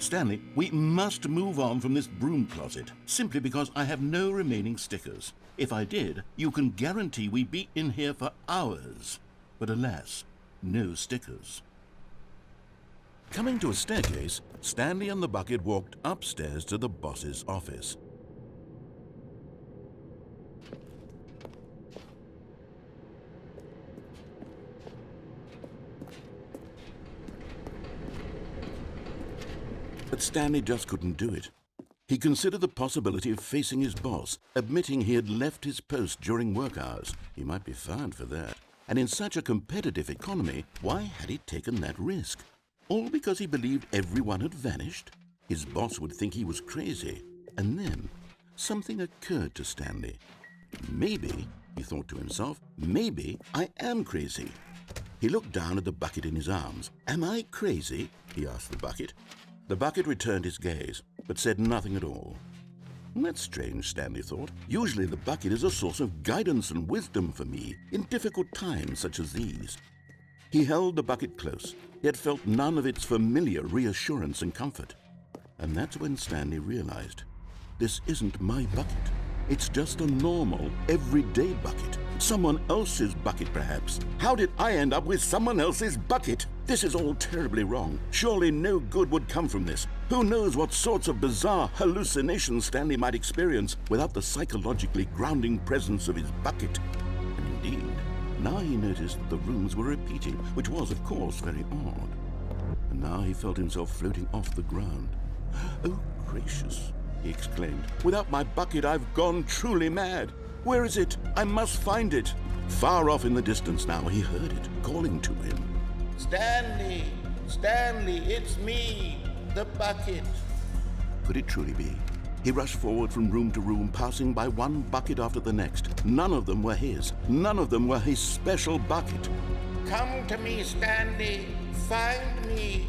Stanley, we must move on from this broom closet, simply because I have no remaining stickers. If I did, you can guarantee we'd be in here for hours. But alas, no stickers. Coming to a staircase, Stanley and the bucket walked upstairs to the boss's office. But Stanley just couldn't do it. He considered the possibility of facing his boss, admitting he had left his post during work hours. He might be fined for that. And in such a competitive economy, why had he taken that risk? All because he believed everyone had vanished? His boss would think he was crazy. And then something occurred to Stanley. Maybe, he thought to himself, maybe I am crazy. He looked down at the bucket in his arms. Am I crazy? He asked the bucket. The bucket returned his gaze, but said nothing at all. That's strange, Stanley thought. Usually the bucket is a source of guidance and wisdom for me in difficult times such as these. He held the bucket close, yet felt none of its familiar reassurance and comfort. And that's when Stanley realized, this isn't my bucket. It's just a normal, everyday bucket. Someone else's bucket, perhaps. How did I end up with someone else's bucket? This is all terribly wrong. Surely no good would come from this. Who knows what sorts of bizarre hallucinations Stanley might experience without the psychologically grounding presence of his bucket. And indeed, now he noticed that the rooms were repeating, which was, of course, very odd. And now he felt himself floating off the ground. Oh, gracious, he exclaimed. Without my bucket, I've gone truly mad. Where is it? I must find it. Far off in the distance now, he heard it, calling to him. Stanley! Stanley, it's me, the bucket. Could it truly be? He rushed forward from room to room, passing by one bucket after the next. None of them were his. None of them were his special bucket. Come to me, Stanley. Find me.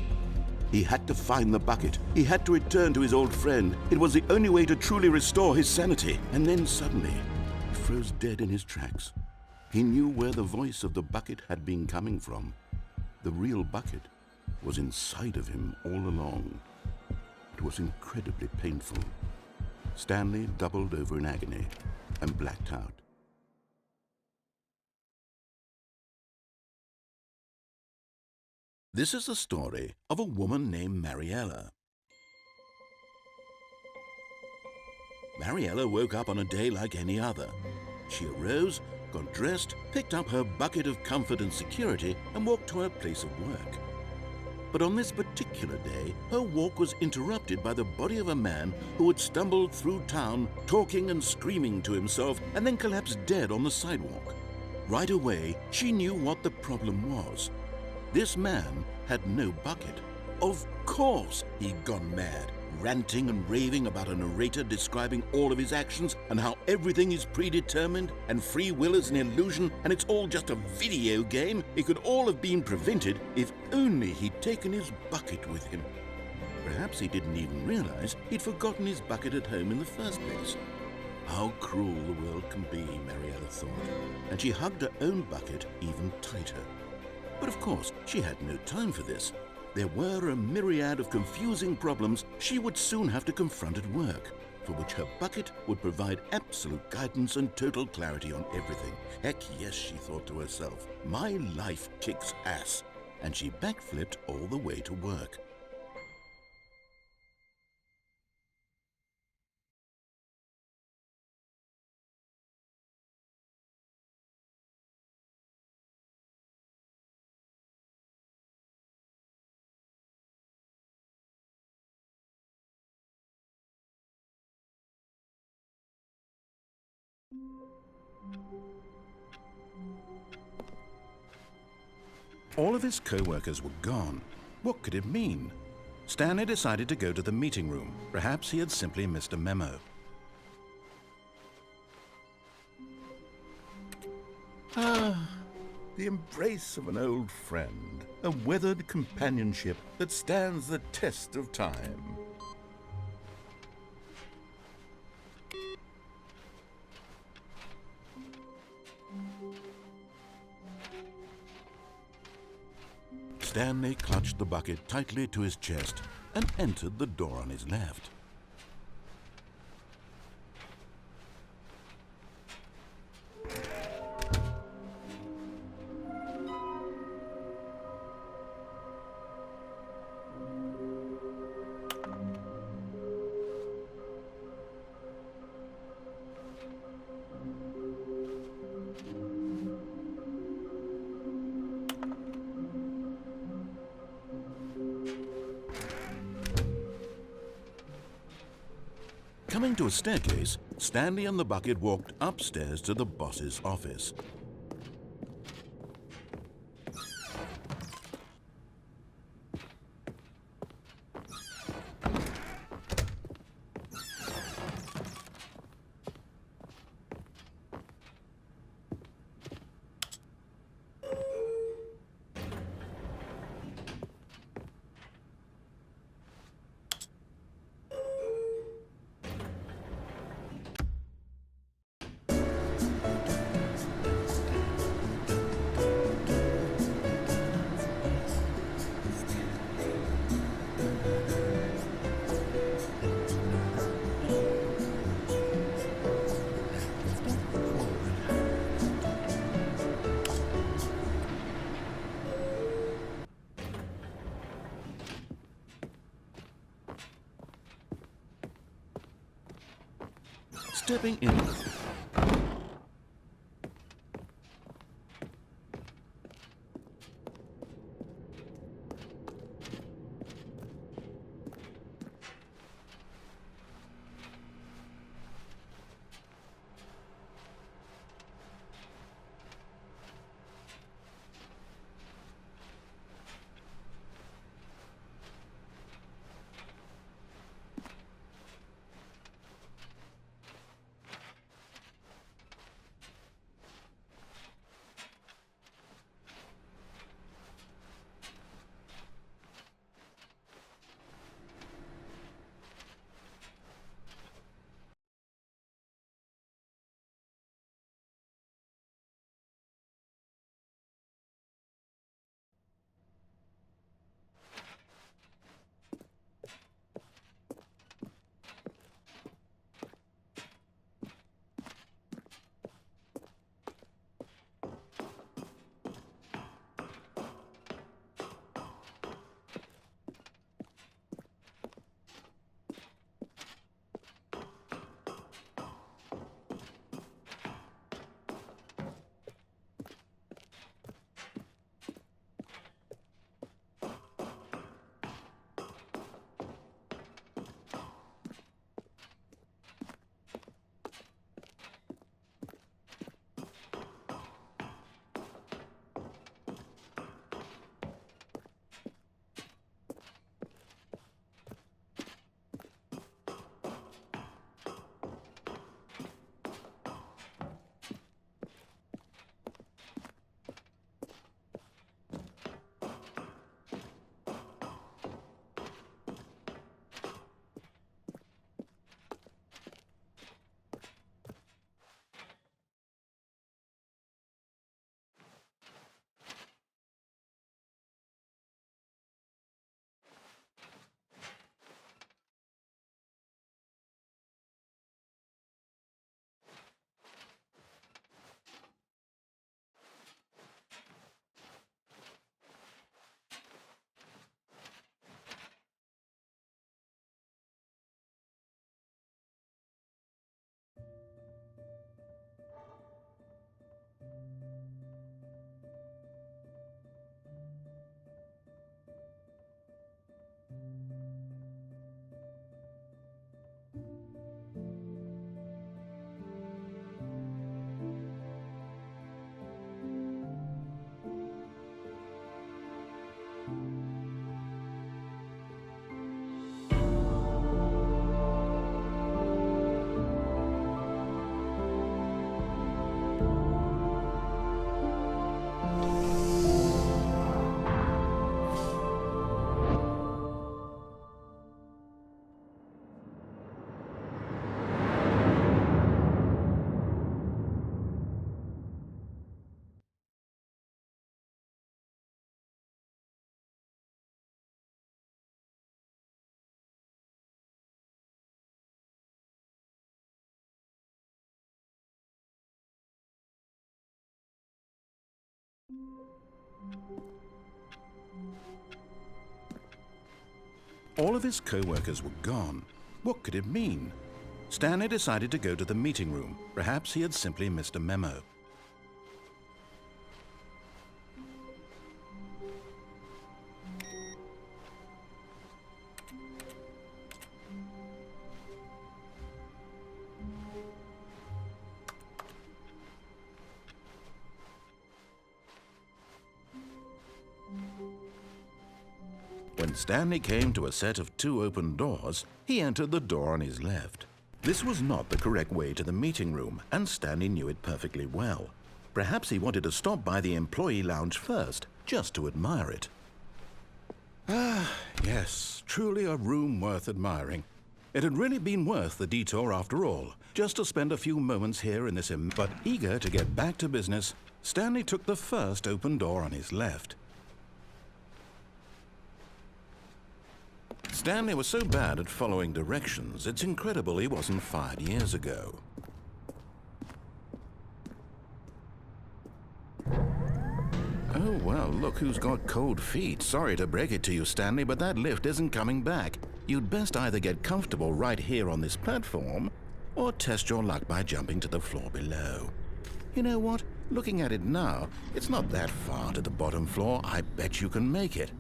He had to find the bucket. He had to return to his old friend. It was the only way to truly restore his sanity. And then suddenly, he froze dead in his tracks. He knew where the voice of the bucket had been coming from. The real bucket was inside of him all along. It was incredibly painful. Stanley doubled over in agony and blacked out. This is the story of a woman named Mariella. Mariella woke up on a day like any other. She arose, got dressed, picked up her bucket of comfort and security, and walked to her place of work. But on this particular day, her walk was interrupted by the body of a man who had stumbled through town, talking and screaming to himself, and then collapsed dead on the sidewalk. Right away, she knew what the problem was. This man had no bucket. Of course he'd gone mad, ranting and raving about a narrator describing all of his actions and how everything is predetermined and free will is an illusion and it's all just a video game. It could all have been prevented if only he'd taken his bucket with him. Perhaps he didn't even realize he'd forgotten his bucket at home in the first place. How cruel the world can be, Mariella thought, and she hugged her own bucket even tighter. But of course, she had no time for this. There were a myriad of confusing problems she would soon have to confront at work, for which her bucket would provide absolute guidance and total clarity on everything. Heck yes, she thought to herself, my life kicks ass. And she backflipped all the way to work. All of his co-workers were gone. What could it mean? Stanley decided to go to the meeting room. Perhaps he had simply missed a memo. Ah, the embrace of an old friend, a weathered companionship that stands the test of time. Stanley clutched the bucket tightly to his chest and entered the door on his left. Coming to a staircase, Stanley and the bucket walked upstairs to the boss's office. Stepping in. All of his co-workers were gone. What could it mean? Stanley decided to go to the meeting room. Perhaps he had simply missed a memo. When Stanley came to a set of 2 open doors, he entered the door on his left. This was not the correct way to the meeting room, and Stanley knew it perfectly well. Perhaps he wanted to stop by the employee lounge first, just to admire it. Ah, yes, truly a room worth admiring. It had really been worth the detour after all, just to spend a few moments here in this but eager to get back to business, Stanley took the first open door on his left. Stanley was so bad at following directions, it's incredible he wasn't fired years ago. Oh, well, look who's got cold feet. Sorry to break it to you, Stanley, but that lift isn't coming back. You'd best either get comfortable right here on this platform, or test your luck by jumping to the floor below. You know what? Looking at it now, it's not that far to the bottom floor. I bet you can make it.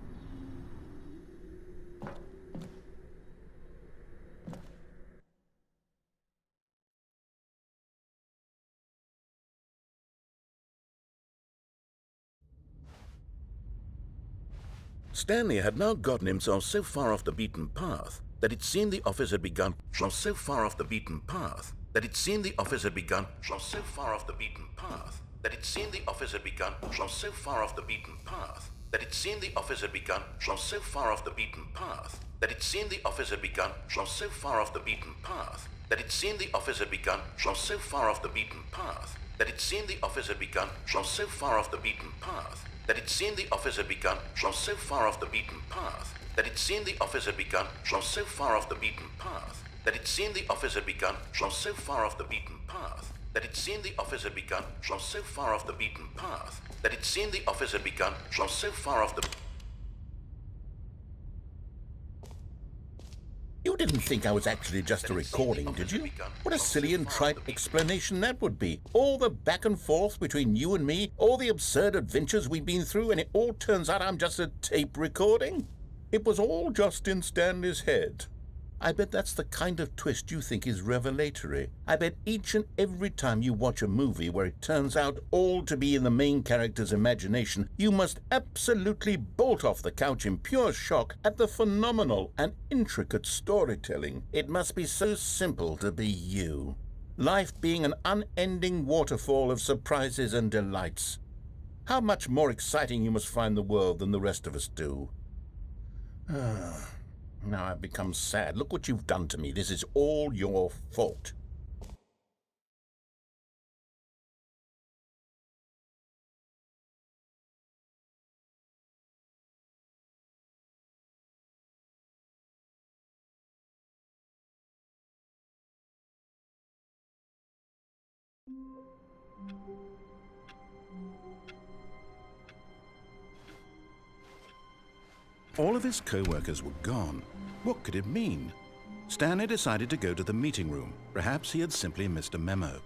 Stanley had now gotten himself so far off the beaten path that it seemed the office had begun from so far off the beaten path that it seemed the office had begun from so far off the beaten path that it seemed the office had begun from so far off the beaten path that it seemed the office had begun from so far off the beaten path that it seemed the office had begun from so far off the beaten path that it seemed the office had begun from so far off the beaten path that it seemed the office had begun from so far off the beaten path that it seemed the office had begun from so far off the beaten path that it seemed the office had begun from so far off the beaten path that it seemed the office had begun from so far off the beaten path that it seemed the office had begun from so far off the beaten path that it seemed the office had begun from so far off the... You didn't think I was actually just a recording, did you? What a silly and trite explanation that would be. All the back and forth between you and me, all the absurd adventures we've been through, and it all turns out I'm just a tape recording? It was all just in Stanley's head. I bet that's the kind of twist you think is revelatory. I bet each and every time you watch a movie where it turns out all to be in the main character's imagination, you must absolutely bolt off the couch in pure shock at the phenomenal and intricate storytelling. It must be so simple to be you. Life being an unending waterfall of surprises and delights. How much more exciting you must find the world than the rest of us do. Now I've become sad. Look what you've done to me. This is all your fault. All of his co-workers were gone. What could it mean? Stanley decided to go to the meeting room. Perhaps he had simply missed a memo.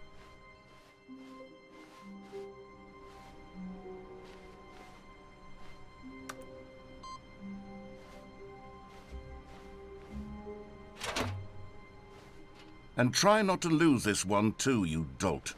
And try not to lose this one too, you dolt.